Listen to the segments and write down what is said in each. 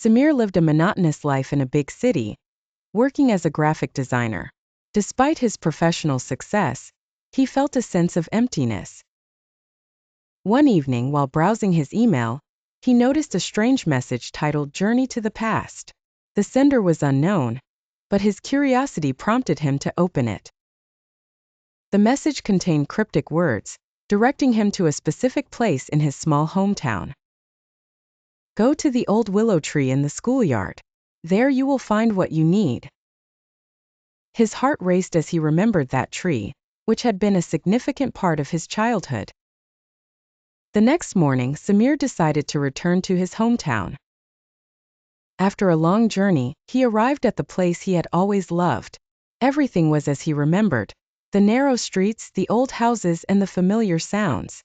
Samir lived a monotonous life in a big city, working as a graphic designer. Despite his professional success, he felt a sense of emptiness. One evening, while browsing his email, he noticed a strange message titled "Journey to the Past." The sender was unknown, but his curiosity prompted him to open it. The message contained cryptic words, directing him to a specific place in his small hometown. "Go to the old willow tree in the schoolyard. There you will find what you need." His heart raced as he remembered that tree, which had been a significant part of his childhood. The next morning, Samir decided to return to his hometown. After a long journey, he arrived at the place he had always loved. Everything was as he remembered: the narrow streets, the old houses, and the familiar sounds.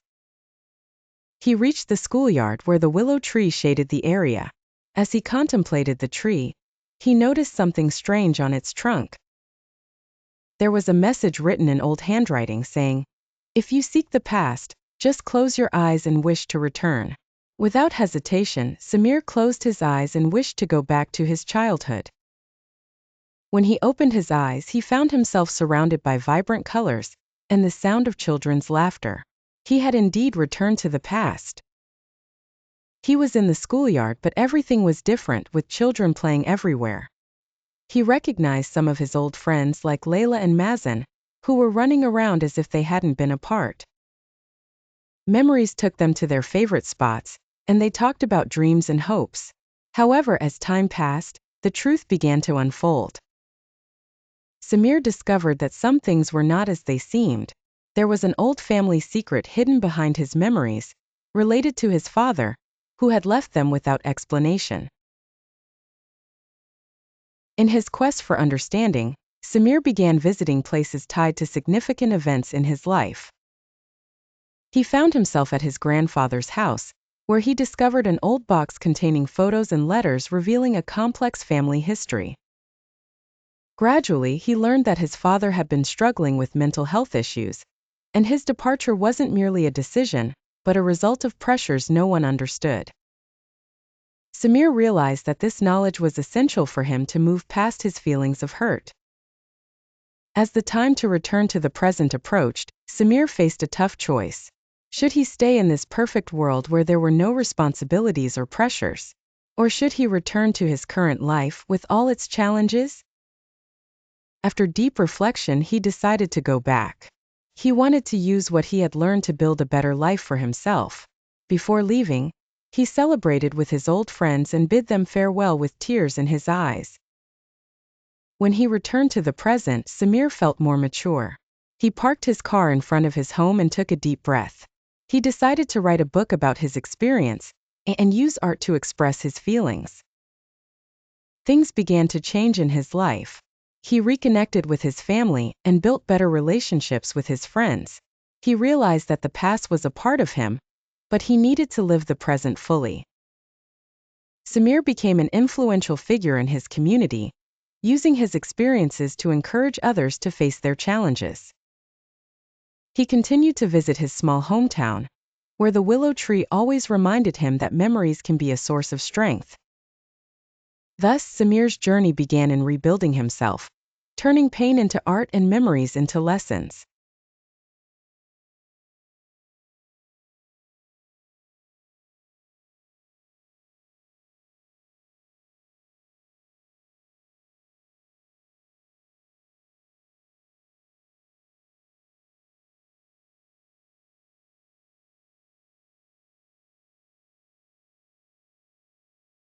He reached the schoolyard where the willow tree shaded the area. As he contemplated the tree, he noticed something strange on its trunk. There was a message written in old handwriting saying, "If you seek the past, just close your eyes and wish to return." Without hesitation, Samir closed his eyes and wished to go back to his childhood. When he opened his eyes, he found himself surrounded by vibrant colors and the sound of children's laughter. He had indeed returned to the past. He was in the schoolyard, but everything was different, with children playing everywhere. He recognized some of his old friends like Layla and Mazen, who were running around as if they hadn't been apart. Memories took them to their favorite spots, and they talked about dreams and hopes. However, as time passed, the truth began to unfold. Samir discovered that some things were not as they seemed. There was an old family secret hidden behind his memories, related to his father, who had left them without explanation. In his quest for understanding, Samir began visiting places tied to significant events in his life. He found himself at his grandfather's house, where he discovered an old box containing photos and letters revealing a complex family history. Gradually, he learned that his father had been struggling with mental health issues, and his departure wasn't merely a decision, but a result of pressures no one understood. Samir realized that this knowledge was essential for him to move past his feelings of hurt. As the time to return to the present approached, Samir faced a tough choice. Should he stay in this perfect world where there were no responsibilities or pressures? Or should he return to his current life with all its challenges? After deep reflection, he decided to go back. He wanted to use what he had learned to build a better life for himself. Before leaving, he celebrated with his old friends and bid them farewell with tears in his eyes. When he returned to the present, Samir felt more mature. He parked his car in front of his home and took a deep breath. He decided to write a book about his experience and use art to express his feelings. Things began to change in his life. He reconnected with his family and built better relationships with his friends. He realized that the past was a part of him, but he needed to live the present fully. Samir became an influential figure in his community, using his experiences to encourage others to face their challenges. He continued to visit his small hometown, where the willow tree always reminded him that memories can be a source of strength. Thus, Samir's journey began in rebuilding himself, turning pain into art and memories into lessons.